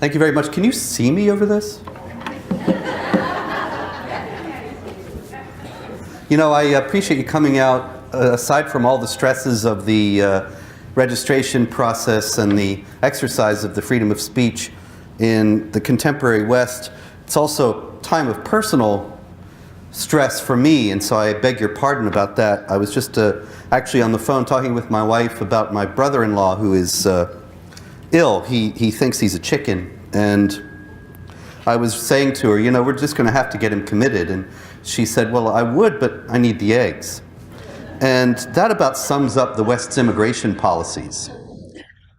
Thank you very much. Can you see me over this? You know, I appreciate you coming out, aside from all the stresses of the registration process and the exercise of the freedom of speech in the contemporary West. It's also a time of personal stress for me, and so I beg your pardon about that. I was just actually on the phone talking with my wife about my brother-in-law who is ill. He thinks he's a chicken, and I was saying to her, you know, we're just going to have to get him committed. And she said, well, I would, but I need the eggs. And that about sums up the West's immigration policies.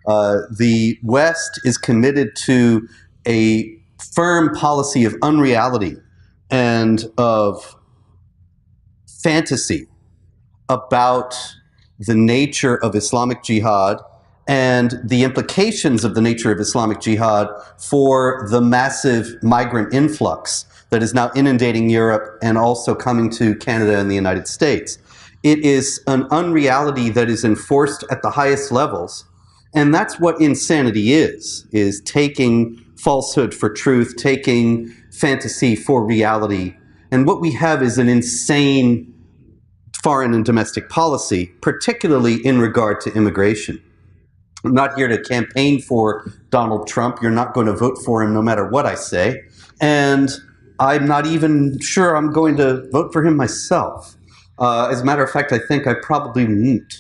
The West is committed to a firm policy of unreality and of fantasy about the nature of Islamic jihad and the implications of the nature of Islamic jihad for the massive migrant influx that is now inundating Europe and also coming to Canada and the United States. It is an unreality that is enforced at the highest levels, and that's what insanity is taking falsehood for truth, taking fantasy for reality. And what we have is an insane foreign and domestic policy, particularly in regard to immigration. I'm not here to campaign for Donald Trump. You're not going to vote for him no matter what I say. And I'm not even sure I'm going to vote for him myself. As a matter of fact, I think I probably won't.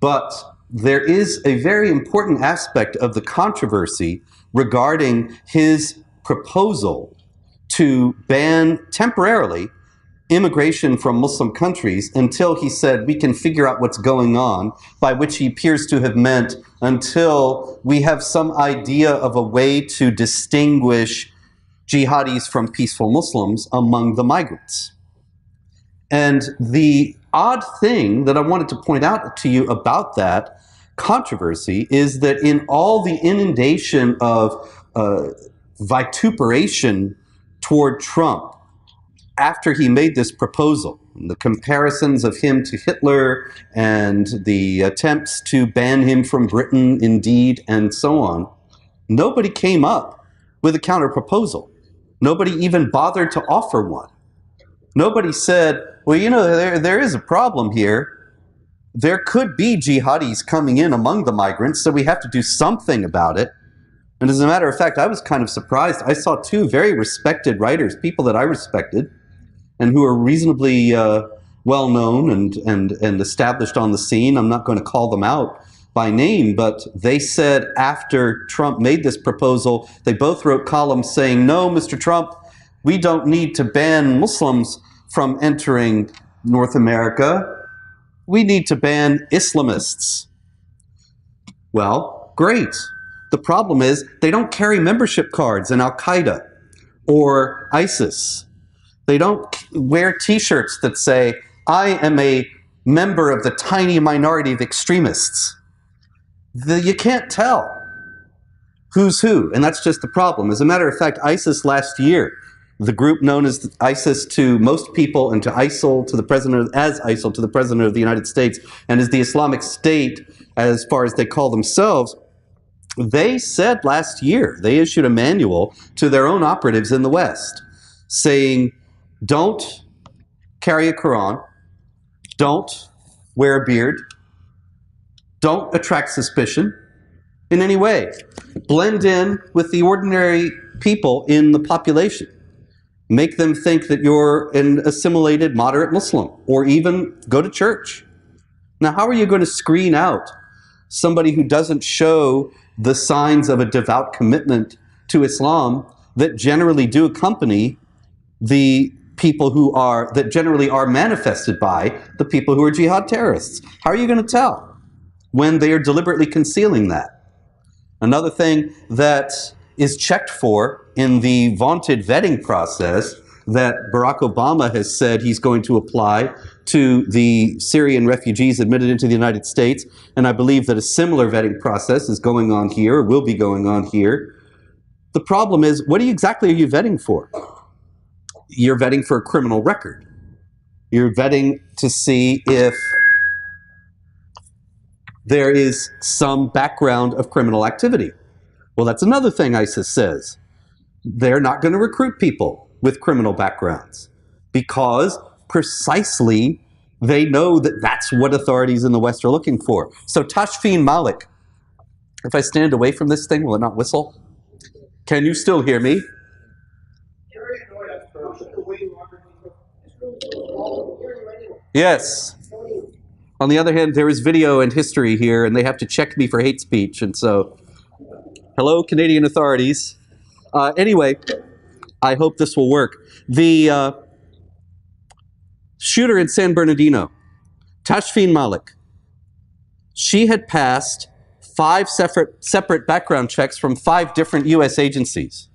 But there is a very important aspect of the controversy regarding his proposal to ban temporarily immigration from Muslim countries until he said we can figure out what's going on, by which he appears to have meant until we have some idea of a way to distinguish jihadis from peaceful Muslims among the migrants. And the odd thing that I wanted to point out to you about that controversy is that in all the inundation of vituperation toward Trump after he made this proposal, the comparisons of him to Hitler and the attempts to ban him from Britain, indeed, and so on, nobody came up with a counter proposal. Nobody even bothered to offer one. Nobody said, well, you know, there is a problem here. There could be jihadis coming in among the migrants, so we have to do something about it. And as a matter of fact, I was kind of surprised. I saw two very respected writers, people that I respected, and who are reasonably well-known and established on the scene. I'm not going to call them out by name, but they said after Trump made this proposal, they both wrote columns saying, no, Mr. Trump, we don't need to ban Muslims from entering North America. We need to ban Islamists. Well, great. The problem is they don't carry membership cards in Al-Qaeda or ISIS. They don't wear T-shirts that say, I am a member of the tiny minority of extremists. You can't tell who's who, and that's just the problem. As a matter of fact, ISIS last year, the group known as ISIS to most people and to ISIL to the president, as ISIL to the president of the United States, and as the Islamic State, as far as they call themselves, they said last year, they issued a manual to their own operatives in the West saying, don't carry a Quran, don't wear a beard, don't attract suspicion in any way. Blend in with the ordinary people in the population. Make them think that you're an assimilated moderate Muslim, or even go to church. Now, how are you going to screen out somebody who doesn't show the signs of a devout commitment to Islam that generally do accompany the people who are, that generally are manifested by the people who are jihad terrorists? How are you going to tell when they are deliberately concealing that? Another thing that is checked for in the vaunted vetting process that Barack Obama has said he's going to apply to the Syrian refugees admitted into the United States, and I believe that a similar vetting process is going on here, or will be going on here. The problem is, what exactly are you vetting for? You're vetting for a criminal record. You're vetting to see if there is some background of criminal activity. Well, that's another thing ISIS says. They're not going to recruit people with criminal backgrounds because precisely they know that that's what authorities in the West are looking for. So Tashfeen Malik, if I stand away from this thing, will it not whistle? Can you still hear me? Yes. On the other hand, there is video and history here, and they have to check me for hate speech. And so, hello, Canadian authorities. Anyway, I hope this will work. The shooter in San Bernardino, Tashfeen Malik, she had passed 5 separate background checks from 5 different U.S. agencies.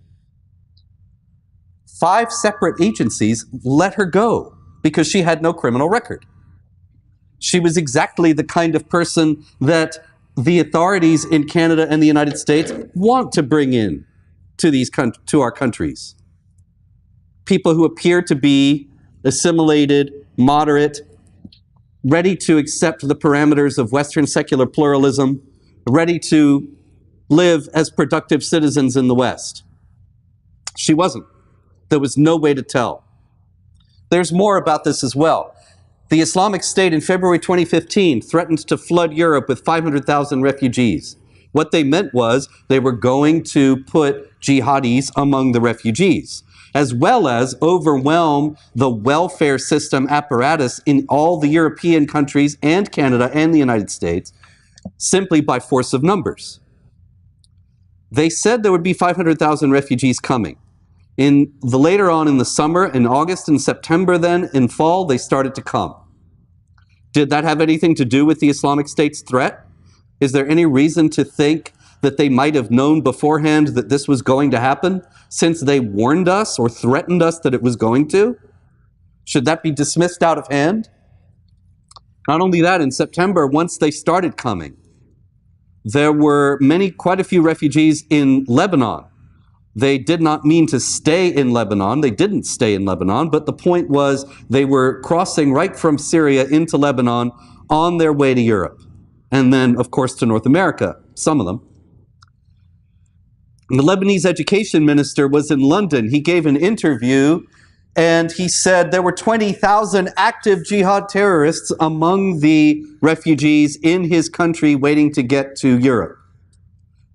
5 separate agencies let her go because she had no criminal record. She was exactly the kind of person that the authorities in Canada and the United States want to bring in to our countries. People who appear to be assimilated, moderate, ready to accept the parameters of Western secular pluralism, ready to live as productive citizens in the West. She wasn't. There was no way to tell. There's more about this as well. The Islamic State in February 2015 threatened to flood Europe with 500,000 refugees. What they meant was they were going to put jihadis among the refugees, as well as overwhelm the welfare system apparatus in all the European countries and Canada and the United States simply by force of numbers. They said there would be 500,000 refugees coming. Later on in the summer, in August and September then, in fall, they started to come. Did that have anything to do with the Islamic State's threat? Is there any reason to think that they might have known beforehand that this was going to happen, since they warned us or threatened us that it was going to? Should that be dismissed out of hand? Not only that, in September, once they started coming, there were quite a few refugees in Lebanon. They did not mean to stay in Lebanon. They didn't stay in Lebanon, but the point was they were crossing right from Syria into Lebanon on their way to Europe. And then, of course, to North America, some of them. And the Lebanese education minister was in London. He gave an interview, and he said there were 20,000 active jihad terrorists among the refugees in his country waiting to get to Europe.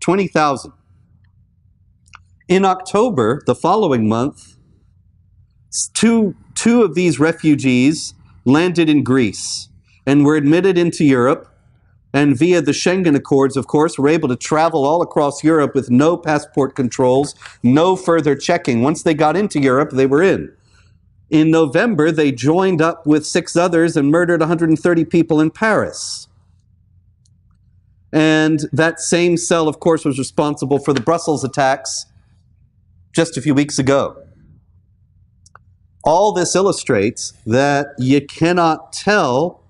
20,000. In October, the following month, two of these refugees landed in Greece and were admitted into Europe, and via the Schengen Accords, of course, were able to travel all across Europe with no passport controls, no further checking. Once they got into Europe, they were in. In November, they joined up with 6 others and murdered 130 people in Paris. And that same cell, of course, was responsible for the Brussels attacks just a few weeks ago. All this illustrates that you cannot tell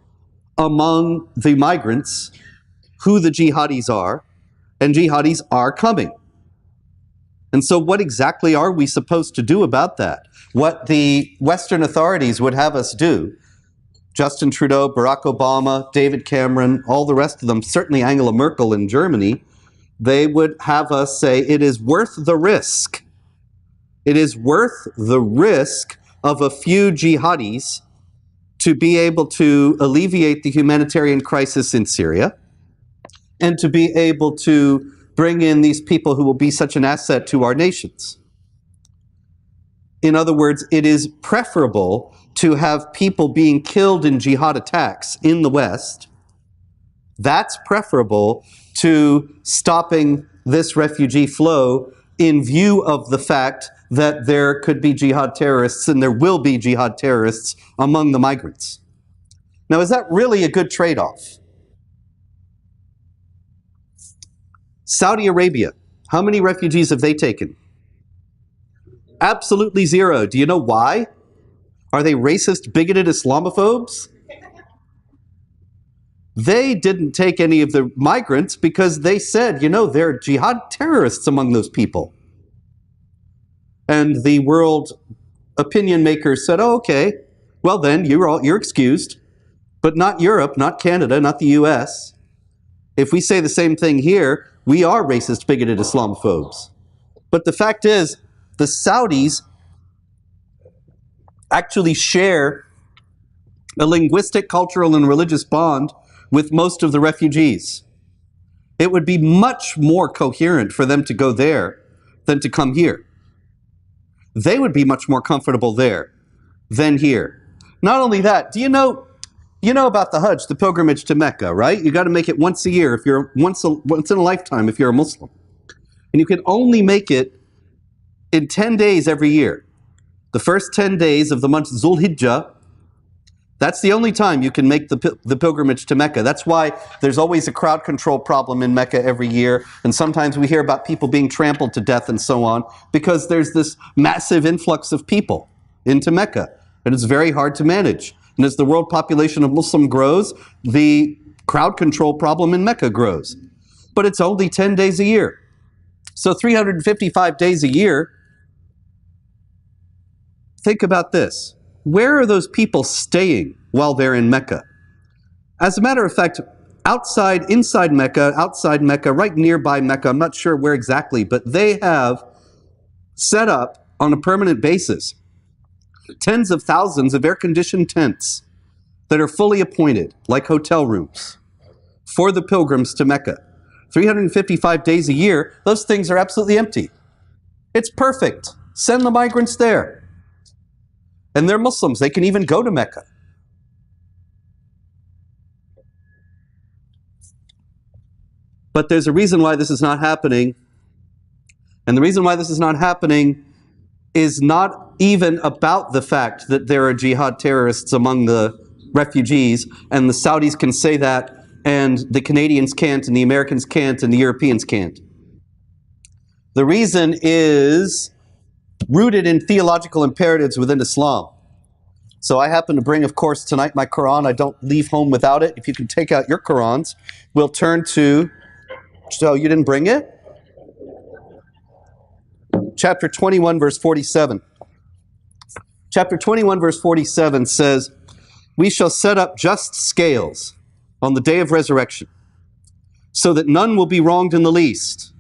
among the migrants who the jihadis are, and jihadis are coming. And so what exactly are we supposed to do about that? What the Western authorities would have us do, Justin Trudeau, Barack Obama, David Cameron, all the rest of them, certainly Angela Merkel in Germany, they would have us say it is worth the risk. It is worth the risk of a few jihadis to be able to alleviate the humanitarian crisis in Syria and to be able to bring in these people who will be such an asset to our nations. In other words, it is preferable to have people being killed in jihad attacks in the West. That's preferable to stopping this refugee flow in view of the fact that there could be jihad terrorists and there will be jihad terrorists among the migrants. Now, is that really a good trade-off? Saudi Arabia, how many refugees have they taken? Absolutely 0. Do you know why? Are they racist, bigoted Islamophobes? They didn't take any of the migrants because they said, you know, there are jihad terrorists among those people. And the world opinion makers said, oh, okay, well then, you're excused. But not Europe, not Canada, not the US. If we say the same thing here, We are racist, bigoted Islamophobes. But the fact is, the Saudis actually share a linguistic, cultural, and religious bond with most of the refugees. It would be much more coherent for them to go there than to come here. They would be much more comfortable there than here. Not only that, do you know about the Hajj, the pilgrimage to Mecca, right? You got to make it once a year, if you're once in a lifetime if you're a Muslim. And you can only make it in 10 days every year. The first 10 days of the month Zul Hijra, that's the only time you can make the pilgrimage to Mecca. That's why there's always a crowd control problem in Mecca every year. And sometimes we hear about people being trampled to death and so on, because there's this massive influx of people into Mecca. And it's very hard to manage. And as the world population of Muslim grows, the crowd control problem in Mecca grows. But it's only 10 days a year. So 355 days a year. Think about this. Where are those people staying while they're in Mecca? As a matter of fact, inside Mecca, outside Mecca, right nearby Mecca, I'm not sure where exactly, but they have set up on a permanent basis tens of thousands of air-conditioned tents that are fully appointed, like hotel rooms, for the pilgrims to Mecca. 355 days a year, those things are absolutely empty. It's perfect. Send the migrants there. And they're Muslims. They can even go to Mecca. But there's a reason why this is not happening. And the reason why this is not happening is not even about the fact that there are jihad terrorists among the refugees, and the Saudis can say that, and the Canadians can't, and the Americans can't, and the Europeans can't. The reason is rooted in theological imperatives within Islam. So I happen to bring, of course, tonight my Quran. I don't leave home without it. If you can take out your Qurans, we'll turn to, so you didn't bring it? Chapter 21, verse 47. Chapter 21, verse 47 says, "We shall set up just scales on the day of resurrection, so that none will be wronged in the least.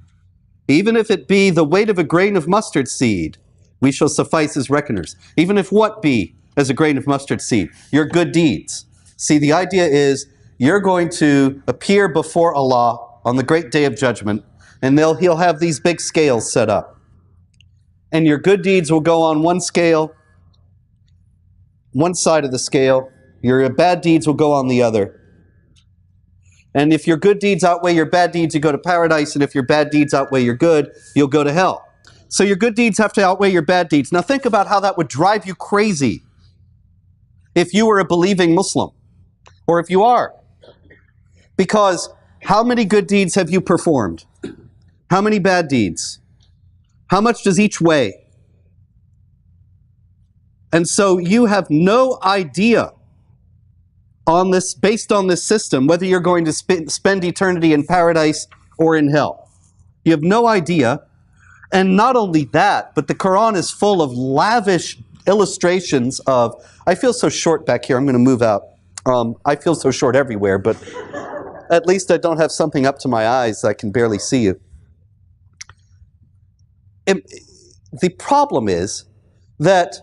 Even if it be the weight of a grain of mustard seed, we shall suffice as reckoners." Even if what be as a grain of mustard seed? Your good deeds. See, the idea is you're going to appear before Allah on the great day of judgment, and He'll have these big scales set up. And your good deeds will go on one scale, one side of the scale. Your bad deeds will go on the other. And if your good deeds outweigh your bad deeds, you go to paradise. And if your bad deeds outweigh your good, you'll go to hell. So your good deeds have to outweigh your bad deeds. Now think about how that would drive you crazy if you were a believing Muslim, or if you are. Because how many good deeds have you performed? How many bad deeds? How much does each weigh? And so you have no idea on this, based on this system, whether you're going to spend eternity in paradise or in hell. You have no idea. And not only that, but the Quran is full of lavish illustrations of, I feel so short back here, I'm going to move out. I feel so short everywhere, but at least I don't have something up to my eyes so I can barely see you. The problem is that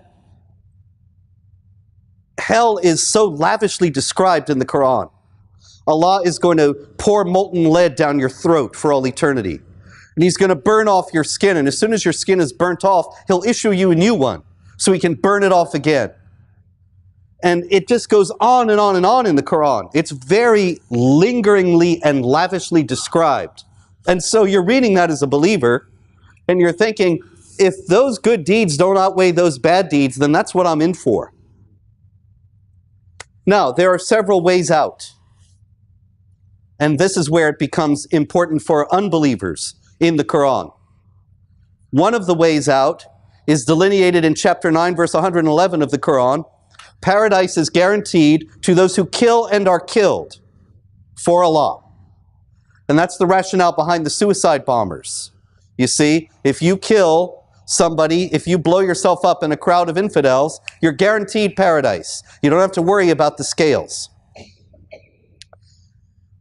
hell is so lavishly described in the Quran. Allah is going to pour molten lead down your throat for all eternity. And He's going to burn off your skin. And as soon as your skin is burnt off, He'll issue you a new one so He can burn it off again. And it just goes on and on and on in the Quran. It's very lingeringly and lavishly described. And so you're reading that as a believer, and you're thinking, if those good deeds don't outweigh those bad deeds, then that's what I'm in for. Now, there are several ways out. And this is where it becomes important for unbelievers in the Quran. One of the ways out is delineated in chapter 9, verse 111 of the Quran. Paradise is guaranteed to those who kill and are killed for Allah. And that's the rationale behind the suicide bombers. You see, if you kill somebody, if you blow yourself up in a crowd of infidels, you're guaranteed paradise. You don't have to worry about the scales.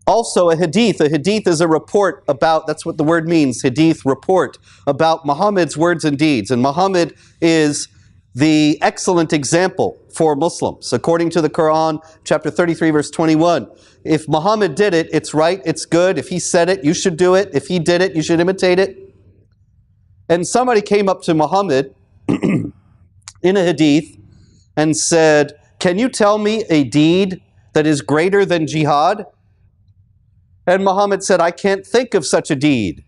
Also a hadith. A hadith is a report about, that's what the word means, hadith, report, about Muhammad's words and deeds. And Muhammad is the excellent example for Muslims. According to the Quran, chapter 33, verse 21, if Muhammad did it, it's right, it's good. If he said it, you should do it. If he did it, you should imitate it. And somebody came up to Muhammad in a hadith and said, can you tell me a deed that is greater than jihad? And Muhammad said, I can't think of such a deed.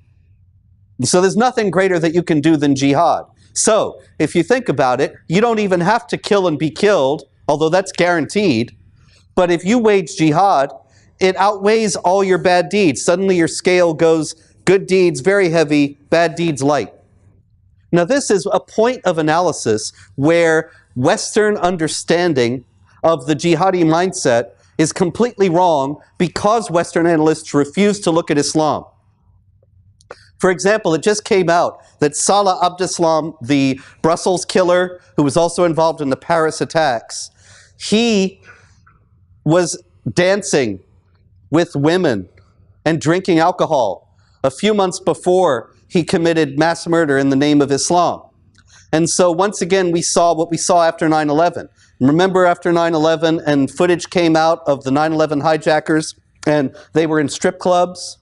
So there's nothing greater that you can do than jihad. So if you think about it, you don't even have to kill and be killed, although that's guaranteed. But if you wage jihad, it outweighs all your bad deeds. Suddenly your scale goes good deeds very heavy, bad deeds light. Now this is a point of analysis where Western understanding of the jihadi mindset is completely wrong because Western analysts refuse to look at Islam. For example, it just came out that Salah Abdeslam, the Brussels killer who was also involved in the Paris attacks, he was dancing with women and drinking alcohol a few months before he committed mass murder in the name of Islam. And so once again, we saw what we saw after 9/11. Remember after 9/11 and footage came out of the 9/11 hijackers and they were in strip clubs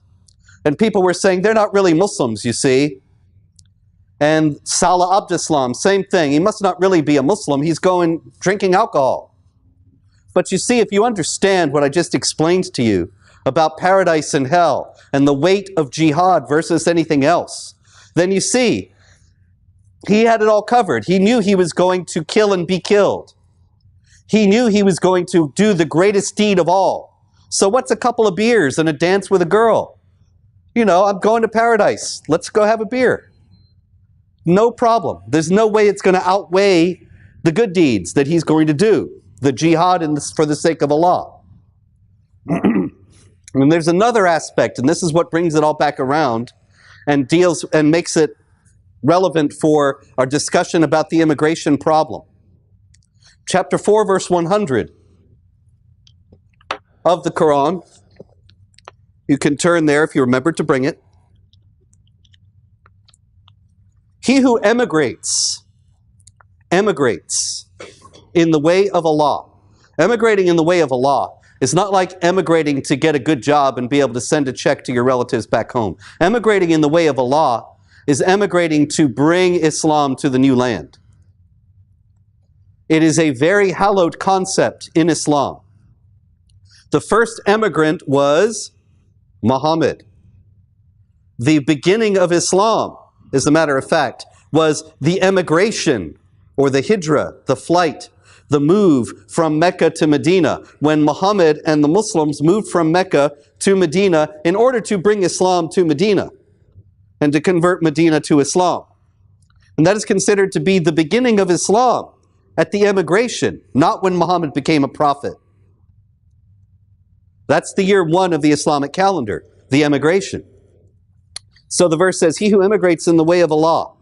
and people were saying they're not really Muslims, you see. And Salah Abdeslam, same thing. He must not really be a Muslim. He's going drinking alcohol. But you see, if you understand what I just explained to you about paradise and hell and the weight of jihad versus anything else, then you see he had it all covered. He knew he was going to kill and be killed. He knew he was going to do the greatest deed of all. So what's a couple of beers and a dance with a girl? You know, I'm going to paradise. Let's go have a beer. No problem. There's no way it's going to outweigh the good deeds that he's going to do. The jihad for the sake of Allah. And there's another aspect, and this is what brings it all back around and deals and makes it relevant for our discussion about the immigration problem. Chapter 4, verse 100 of the Quran. You can turn there if you remember to bring it. He who emigrates in the way of Allah. Emigrating in the way of Allah is not like emigrating to get a good job and be able to send a check to your relatives back home. Emigrating in the way of Allah is emigrating to bring Islam to the new land. It is a very hallowed concept in Islam. The first emigrant was Muhammad. The beginning of Islam, as a matter of fact, was the emigration, or the Hijra, the flight, the move from Mecca to Medina, when Muhammad and the Muslims moved from Mecca to Medina in order to bring Islam to Medina and to convert Medina to Islam. And that is considered to be the beginning of Islam at the emigration, not when Muhammad became a prophet. That's the year 1 of the Islamic calendar, the emigration. So the verse says, he who emigrates in the way of Allah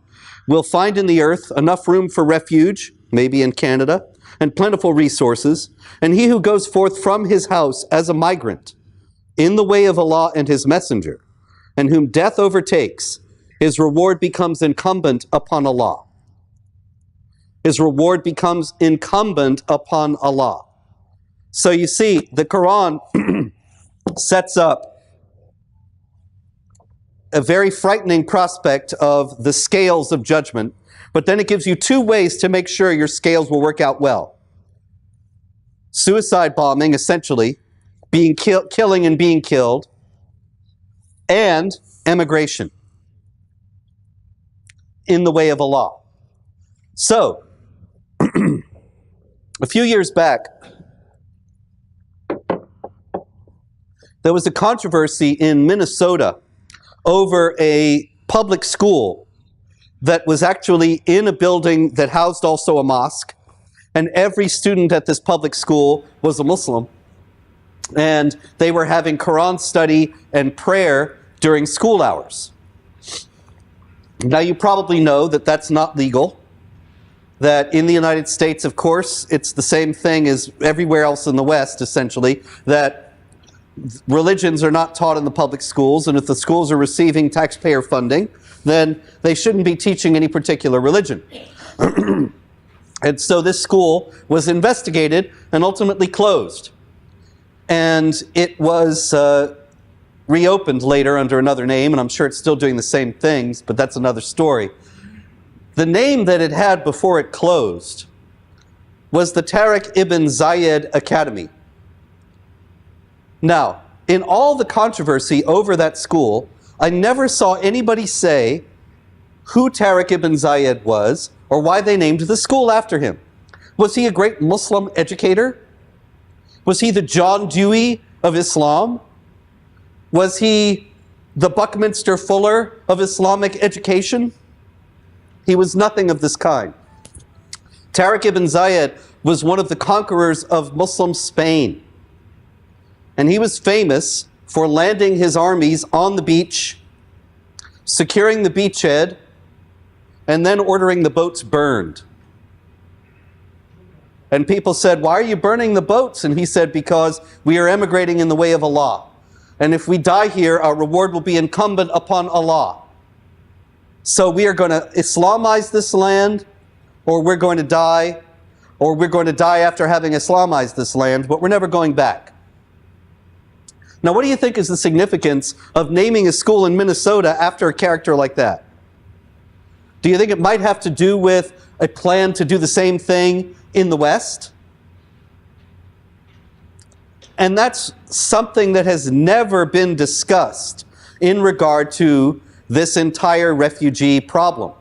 will find in the earth enough room for refuge, maybe in Canada, and plentiful resources. And he who goes forth from his house as a migrant in the way of Allah and his messenger, and whom death overtakes, his reward becomes incumbent upon Allah. His reward becomes incumbent upon Allah. So you see, the Quran sets up a very frightening prospect of the scales of judgment, but then it gives you 2 ways to make sure your scales will work out well. Suicide bombing, essentially, killing and being killed, and emigration in the way of Allah. So, a few years back, there was a controversy in Minnesota over a public school that was actually in a building that housed also a mosque, and every student at this public school was a Muslim, and they were having Quran study and prayer during school hours. Now you probably know that that's not legal, that in the United States, of course, it's the same thing as everywhere else in the West, essentially, that religions are not taught in the public schools, and if the schools are receiving taxpayer funding, then they shouldn't be teaching any particular religion. And so this school was investigated and ultimately closed. And it was reopened later under another name, and I'm sure it's still doing the same things, but that's another story. The name that it had before it closed was the Tariq ibn Zayed Academy. Now, in all the controversy over that school, I never saw anybody say who Tariq ibn Zayed was or why they named the school after him. Was he a great Muslim educator? Was he the John Dewey of Islam? Was he the Buckminster Fuller of Islamic education? He was nothing of this kind. Tariq ibn Zayed was one of the conquerors of Muslim Spain. And he was famous for landing his armies on the beach, securing the beachhead, and then ordering the boats burned. And people said, "Why are you burning the boats?" And he said, "Because we are emigrating in the way of Allah. And if we die here, our reward will be incumbent upon Allah. So we are going to Islamize this land, or we're going to die, or we're going to die after having Islamized this land, but we're never going back." Now, what do you think is the significance of naming a school in Minnesota after a character like that? Do you think it might have to do with a plan to do the same thing in the West? And that's something that has never been discussed in regard to this entire refugee problem.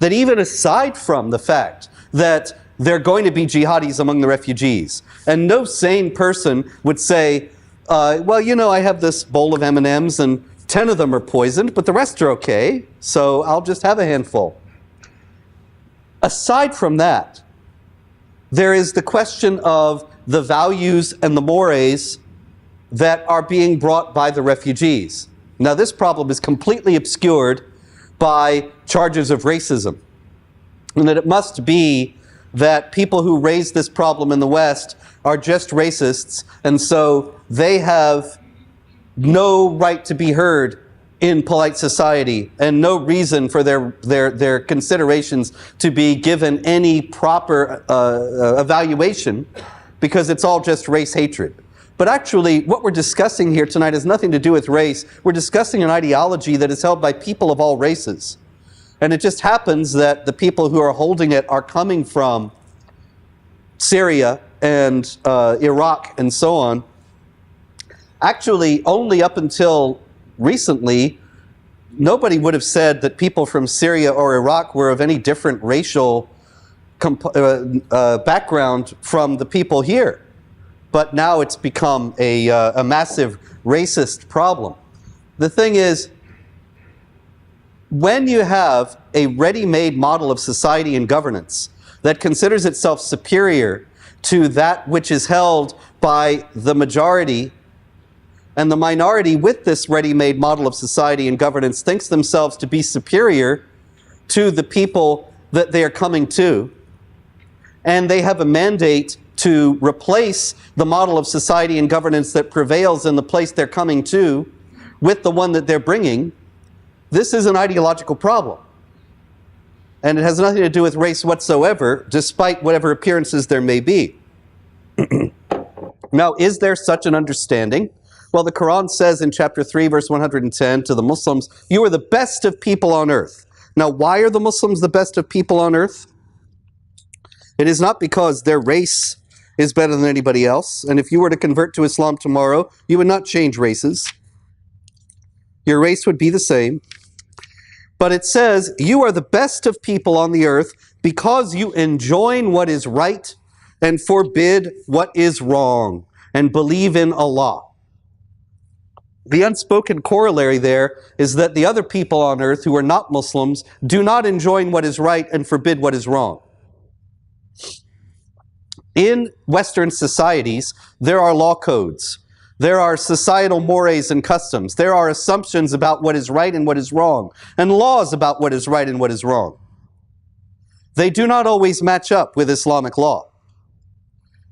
That even aside from the fact that there are going to be jihadis among the refugees, and no sane person would say, well, you know, I have this bowl of M&Ms and 10 of them are poisoned, but the rest are okay, so I'll just have a handful. Aside from that, there is the question of the values and the mores that are being brought by the refugees. Now, this problem is completely obscured by charges of racism, and that it must be that people who raise this problem in the West are just racists, and so they have no right to be heard in polite society and no reason for their considerations to be given any proper evaluation, because it's all just race hatred. But actually, what we're discussing here tonight has nothing to do with race. We're discussing an ideology that is held by people of all races. And it just happens that the people who are holding it are coming from Syria and Iraq and so on. Actually, only up until recently, nobody would have said that people from Syria or Iraq were of any different racial background from the people here. But now it's become a massive racist problem. The thing is, when you have a ready-made model of society and governance that considers itself superior to that which is held by the majority, and the minority with this ready-made model of society and governance thinks themselves to be superior to the people that they are coming to, and they have a mandate to replace the model of society and governance that prevails in the place they're coming to with the one that they're bringing, this is an ideological problem. And it has nothing to do with race whatsoever, despite whatever appearances there may be. Now, is there such an understanding? Well, the Quran says in chapter 3, verse 110 to the Muslims, "You are the best of people on earth." Now, why are the Muslims the best of people on earth? It is not because their race is better than anybody else. And if you were to convert to Islam tomorrow, you would not change races. Your race would be the same. But it says, you are the best of people on the earth because you enjoin what is right and forbid what is wrong and believe in Allah. The unspoken corollary there is that the other people on earth who are not Muslims do not enjoin what is right and forbid what is wrong. In Western societies, there are law codes. There are societal mores and customs. There are assumptions about what is right and what is wrong, and laws about what is right and what is wrong. They do not always match up with Islamic law.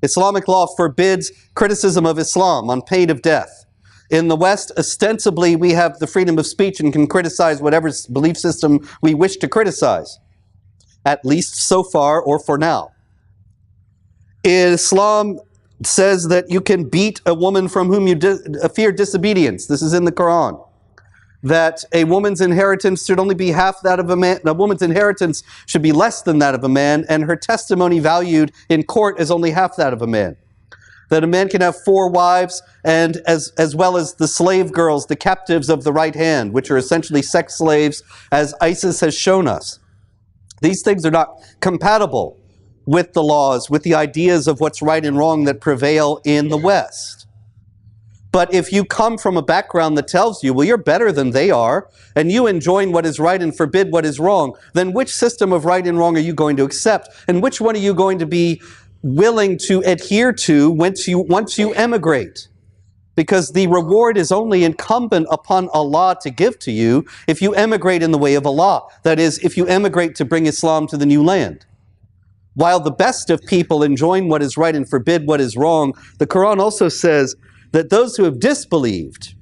Islamic law forbids criticism of Islam on pain of death. In the West, ostensibly, we have the freedom of speech and can criticize whatever belief system we wish to criticize, at least so far or for now. Islam says that you can beat a woman from whom you fear disobedience. This is in the Quran. That a woman's inheritance should only be half that of a man. A woman's inheritance should be less than that of a man, and her testimony valued in court is only half that of a man. That a man can have 4 wives, and as well as the slave girls, the captives of the right hand, which are essentially sex slaves, as ISIS has shown us. These things are not compatible with the laws, with the ideas of what's right and wrong that prevail in the West. But if you come from a background that tells you, well, you're better than they are, and you enjoin what is right and forbid what is wrong, then which system of right and wrong are you going to accept? And which one are you going to be willing to adhere to once you emigrate? Because the reward is only incumbent upon Allah to give to you if you emigrate in the way of Allah. That is, if you emigrate to bring Islam to the new land. While the best of people enjoin what is right and forbid what is wrong, the Quran also says that those who have disbelieved,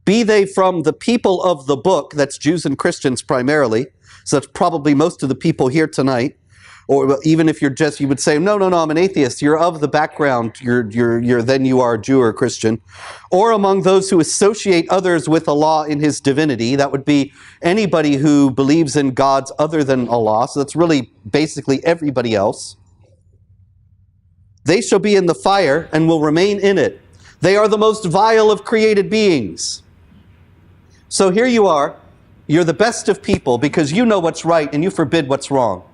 be they from the people of the book, that's Jews and Christians primarily, so that's probably most of the people here tonight, or even if you would say, no, I'm an atheist, you're of the background, then you are Jew or Christian, or among those who associate others with Allah in His divinity, that would be anybody who believes in gods other than Allah, so that's really basically everybody else. They shall be in the fire and will remain in it. They are the most vile of created beings. So here you are, you're the best of people because you know what's right and you forbid what's wrong.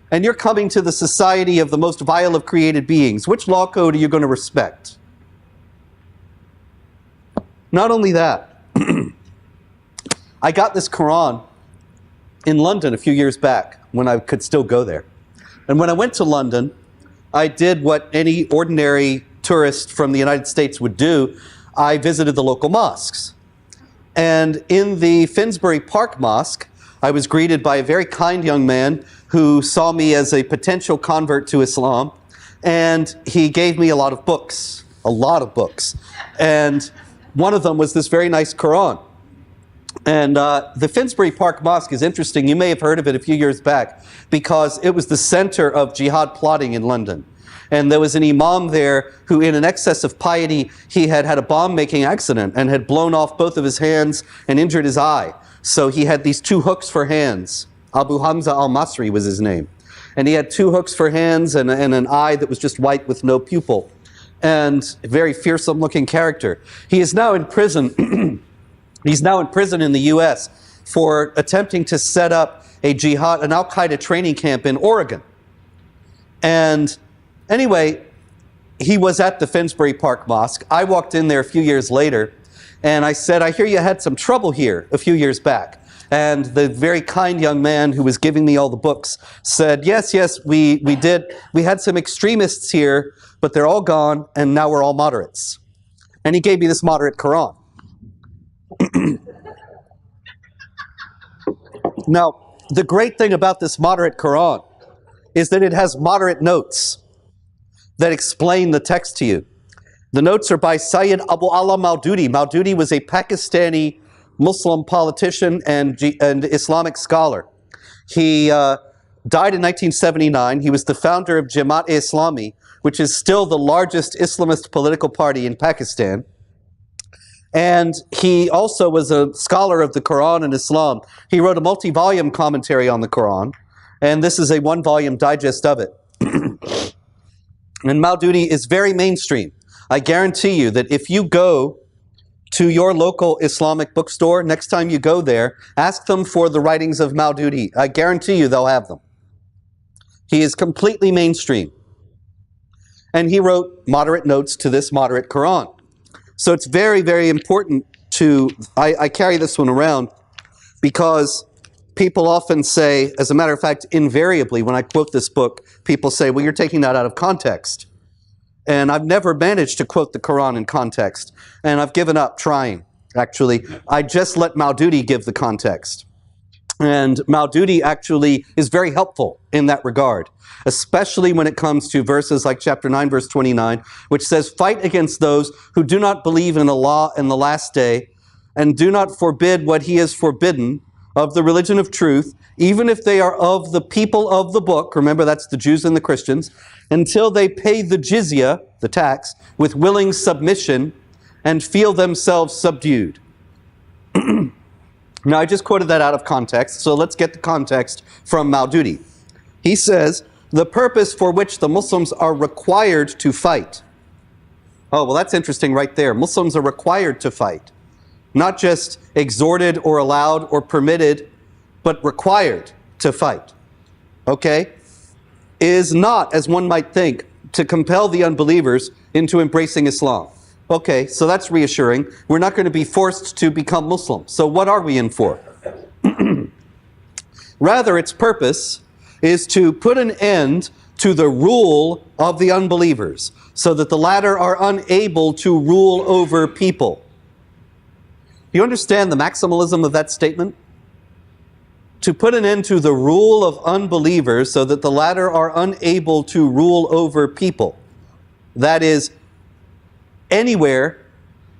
And you're coming to the society of the most vile of created beings. Which law code are you going to respect? Not only that, I got this Quran in London a few years back when I could still go there. And when I went to London, I did what any ordinary tourist from the United States would do. I visited the local mosques. And in the Finsbury Park Mosque, I was greeted by a very kind young man who saw me as a potential convert to Islam. And he gave me a lot of books. And one of them was this very nice Quran. And the Finsbury Park Mosque is interesting. You may have heard of it a few years back because it was the center of jihad plotting in London. And there was an imam there who, in an excess of piety, he had had a bomb-making accident and had blown off both of his hands and injured his eye. So he had these 2 hooks for hands. Abu Hamza al-Masri was his name. And he had 2 hooks for hands and an eye that was just white with no pupil. And a very fearsome-looking character. He is now in prison. He's now in prison in the U.S. for attempting to set up an al-Qaeda training camp in Oregon. And anyway, he was at the Finsbury Park Mosque. I walked in there a few years later, and I said, I hear you had some trouble here a few years back. And the very kind young man who was giving me all the books said, yes, we did. We had some extremists here, but they're all gone, and now we're all moderates. And he gave me this moderate Quran. Now, the great thing about this moderate Quran is that it has moderate notes that explain the text to you. The notes are by Sayyid Abu Allah Maududi. Maududi was a Pakistani Muslim politician and Islamic scholar. He died in 1979. He was the founder of Jamaat-e-Islami, which is still the largest Islamist political party in Pakistan. And he also was a scholar of the Quran and Islam. He wrote a multi-volume commentary on the Quran, and this is a 1-volume digest of it. And Maududi is very mainstream. I guarantee you that if you go to your local Islamic bookstore, next time you go there, ask them for the writings of Maududi. I guarantee you they'll have them. He is completely mainstream. And he wrote moderate notes to this moderate Quran. So it's very, very important I carry this one around because people often say, as a matter of fact, invariably, when I quote this book, people say, well, you're taking that out of context. And I've never managed to quote the Quran in context. And I've given up trying, actually. I just let Maududi give the context. And Maududi actually is very helpful in that regard, especially when it comes to verses like chapter 9, verse 29, which says, "Fight against those who do not believe in Allah and the last day, and do not forbid what he has forbidden of the religion of truth, even if they are of the people of the book," remember that's the Jews and the Christians, "until they pay the jizya," the tax, "with willing submission and feel themselves subdued." Now, I just quoted that out of context, so let's get the context from Maududi. He says, "The purpose for which the Muslims are required to fight." Oh, well, that's interesting right there. Muslims are required to fight. Not just exhorted or allowed or permitted, but required to fight. Okay? Is not, as one might think, to compel the unbelievers into embracing Islam. Okay, so that's reassuring. We're not going to be forced to become Muslims. So what are we in for? Rather, its purpose is to put an end to the rule of the unbelievers, so that the latter are unable to rule over people. Do you understand the maximalism of that statement? To put an end to the rule of unbelievers so that the latter are unable to rule over people. That is, anywhere,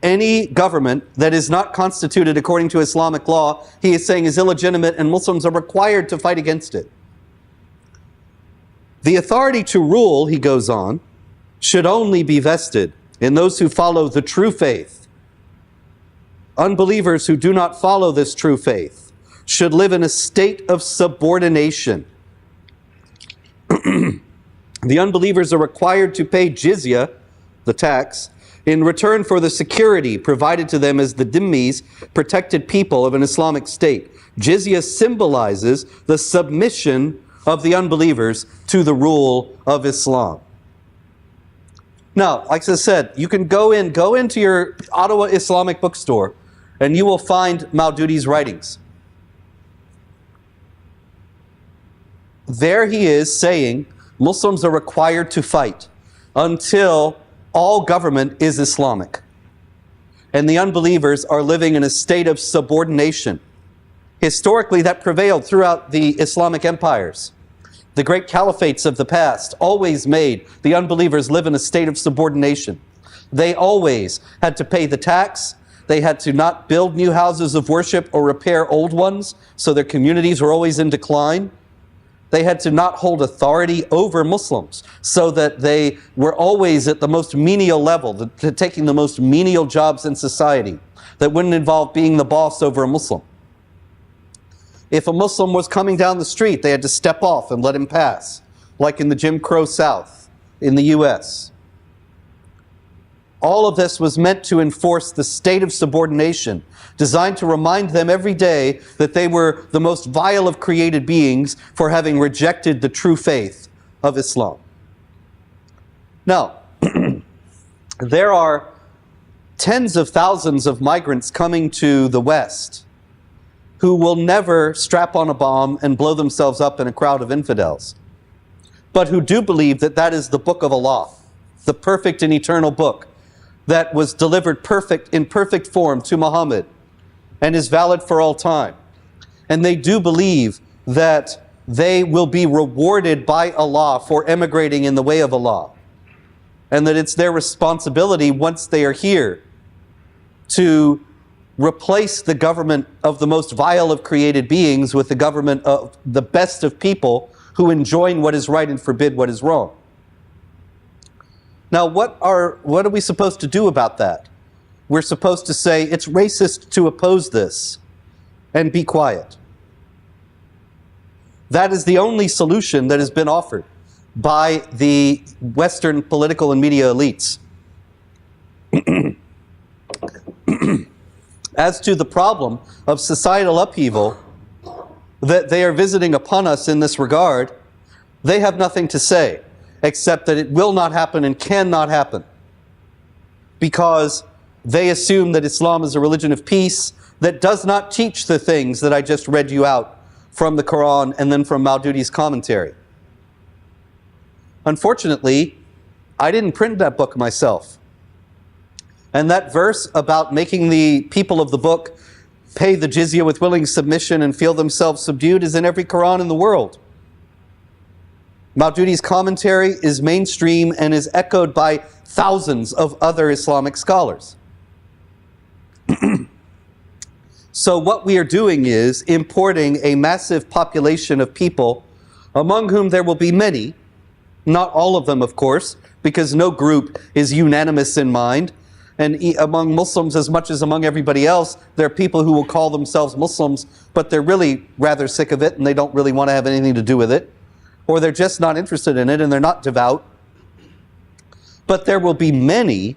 any government that is not constituted according to Islamic law, he is saying is illegitimate, and Muslims are required to fight against it. The authority to rule, he goes on, should only be vested in those who follow the true faith. Unbelievers who do not follow this true faith should live in a state of subordination. The unbelievers are required to pay jizya, the tax, in return for the security provided to them as the dhimmis, protected people of an Islamic state. Jizya symbolizes the submission of the unbelievers to the rule of Islam. Now, like I said, you can go into your Ottawa Islamic bookstore and you will find Maududi's writings. There he is saying Muslims are required to fight until all government is Islamic. And the unbelievers are living in a state of subordination. Historically, that prevailed throughout the Islamic empires. The great caliphates of the past always made the unbelievers live in a state of subordination. They always had to pay the tax. They had to not build new houses of worship or repair old ones, so their communities were always in decline. They had to not hold authority over Muslims, so that they were always at the most menial level, taking the most menial jobs in society that wouldn't involve being the boss over a Muslim. If a Muslim was coming down the street, they had to step off and let him pass, like in the Jim Crow South in the US. All of this was meant to enforce the state of subordination, designed to remind them every day that they were the most vile of created beings for having rejected the true faith of Islam. Now, there are tens of thousands of migrants coming to the West who will never strap on a bomb and blow themselves up in a crowd of infidels, but who do believe that that is the book of Allah, the perfect and eternal book that was delivered in perfect form to Muhammad and is valid for all time. And they do believe that they will be rewarded by Allah for emigrating in the way of Allah, and that it's their responsibility once they are here to replace the government of the most vile of created beings with the government of the best of people who enjoin what is right and forbid what is wrong. Now, what are we supposed to do about that? We're supposed to say it's racist to oppose this and be quiet. That is the only solution that has been offered by the Western political and media elites. As to the problem of societal upheaval that they are visiting upon us in this regard, they have nothing to say, except that it will not happen and cannot happen, because they assume that Islam is a religion of peace that does not teach the things that I just read you out from the Quran and then from Maududi's commentary. Unfortunately, I didn't print that book myself. And that verse about making the people of the book pay the jizya with willing submission and feel themselves subdued is in every Quran in the world. Maududi's commentary is mainstream and is echoed by thousands of other Islamic scholars. So what we are doing is importing a massive population of people, among whom there will be many, not all of them of course, because no group is unanimous in mind, and among Muslims as much as among everybody else, there are people who will call themselves Muslims, but they're really rather sick of it and they don't really want to have anything to do with it, or they're just not interested in it and they're not devout. But there will be many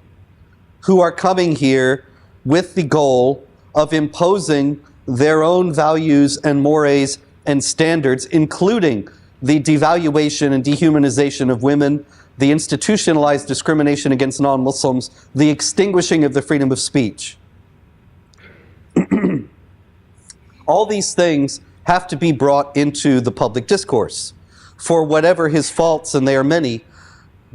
who are coming here with the goal of imposing their own values and mores and standards, including the devaluation and dehumanization of women, the institutionalized discrimination against non-Muslims, the extinguishing of the freedom of speech. All these things have to be brought into the public discourse. For whatever his faults, and they are many,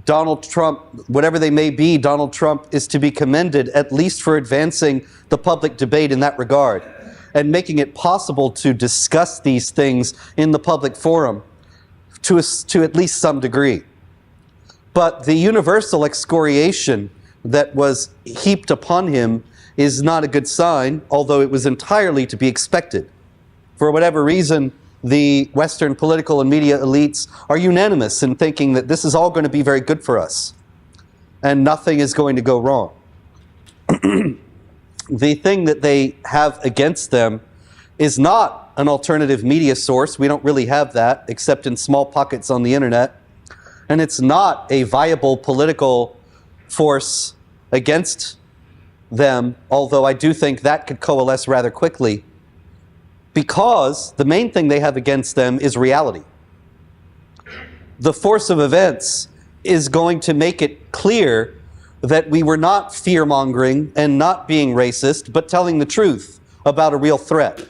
Donald Trump, whatever they may be, Donald Trump is to be commended at least for advancing the public debate in that regard and making it possible to discuss these things in the public forum to at least some degree. But the universal excoriation that was heaped upon him is not a good sign, although it was entirely to be expected. For whatever reason, the Western political and media elites are unanimous in thinking that this is all going to be very good for us and nothing is going to go wrong. The thing that they have against them is not an alternative media source. We don't really have that except in small pockets on the internet. And it's not a viable political force against them, although I do think that could coalesce rather quickly, because the main thing they have against them is reality. The force of events is going to make it clear that we were not fear-mongering and not being racist, but telling the truth about a real threat.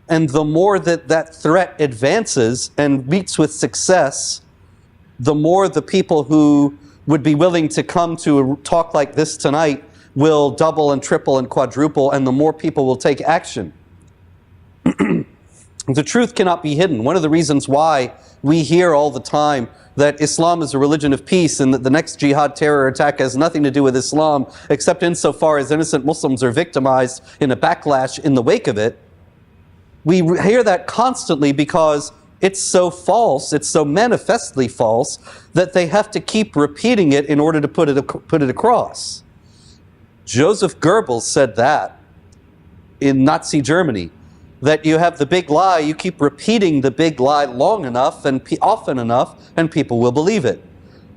And the more that that threat advances and meets with success, the more the people who would be willing to come to a talk like this tonight will double and triple and quadruple, and the more people will take action. The truth cannot be hidden. One of the reasons why we hear all the time that Islam is a religion of peace and that the next jihad terror attack has nothing to do with Islam except insofar as innocent Muslims are victimized in a backlash in the wake of it, we hear that constantly because it's so false, it's so manifestly false, that they have to keep repeating it in order to put it across. Joseph Goebbels said that in Nazi Germany, that you have the big lie, you keep repeating the big lie long enough and often enough, and people will believe it.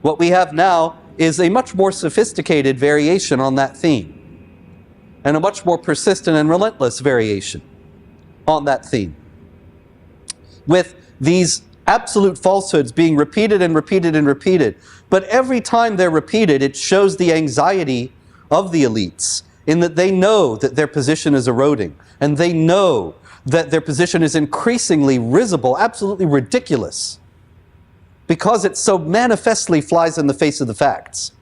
What we have now is a much more sophisticated variation on that theme, and a much more persistent and relentless variation on that theme, with these absolute falsehoods being repeated and repeated and repeated. But every time they're repeated, it shows the anxiety of the elites, in that they know that their position is eroding, and they know that their position is increasingly risible, absolutely ridiculous, because it so manifestly flies in the face of the facts.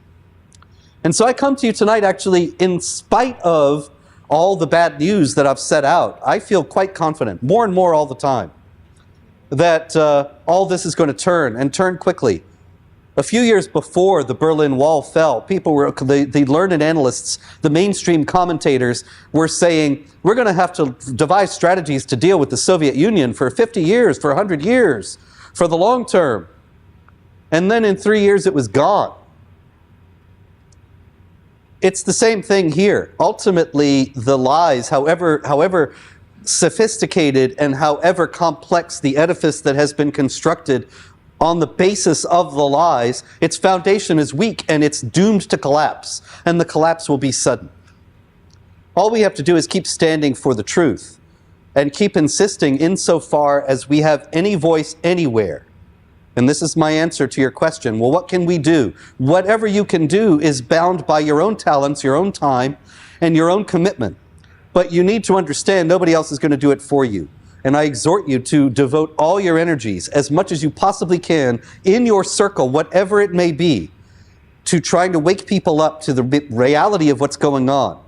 And so I come to you tonight actually in spite of all the bad news that I've set out. I feel quite confident, more and more all the time, that all this is going to turn, and turn quickly. A few years before the Berlin Wall fell, people were, the learned analysts, the mainstream commentators were saying, we're going to have to devise strategies to deal with the Soviet Union for 50 years, for 100 years, for the long term. And then in 3 years it was gone. It's the same thing here. Ultimately, the lies, however sophisticated and however complex the edifice that has been constructed on the basis of the lies, its foundation is weak and it's doomed to collapse, and the collapse will be sudden. All we have to do is keep standing for the truth and keep insisting insofar as we have any voice anywhere. And this is my answer to your question. Well, what can we do? Whatever you can do is bound by your own talents, your own time, and your own commitment. But you need to understand nobody else is going to do it for you. And I exhort you to devote all your energies, as much as you possibly can, in your circle, whatever it may be, to trying to wake people up to the reality of what's going on,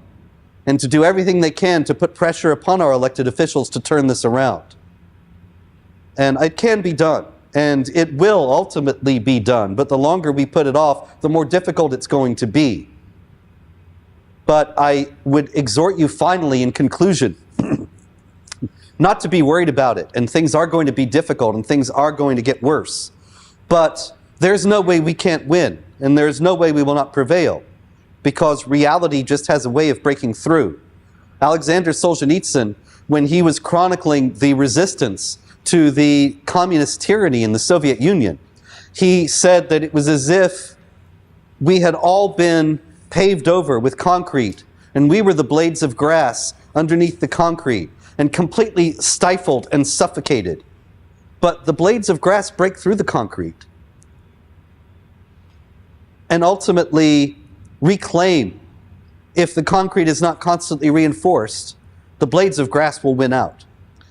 and to do everything they can to put pressure upon our elected officials to turn this around. And it can be done, and it will ultimately be done, but the longer we put it off, the more difficult it's going to be. But I would exhort you finally, in conclusion, not to be worried about it, and things are going to be difficult, and things are going to get worse. But there's no way we can't win, and there's no way we will not prevail, because reality just has a way of breaking through. Alexander Solzhenitsyn, when he was chronicling the resistance to the communist tyranny in the Soviet Union, he said that it was as if we had all been paved over with concrete, and we were the blades of grass underneath the concrete, and completely stifled and suffocated. But the blades of grass break through the concrete and ultimately reclaim. If the concrete is not constantly reinforced, the blades of grass will win out,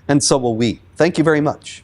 and so will we. Thank you very much.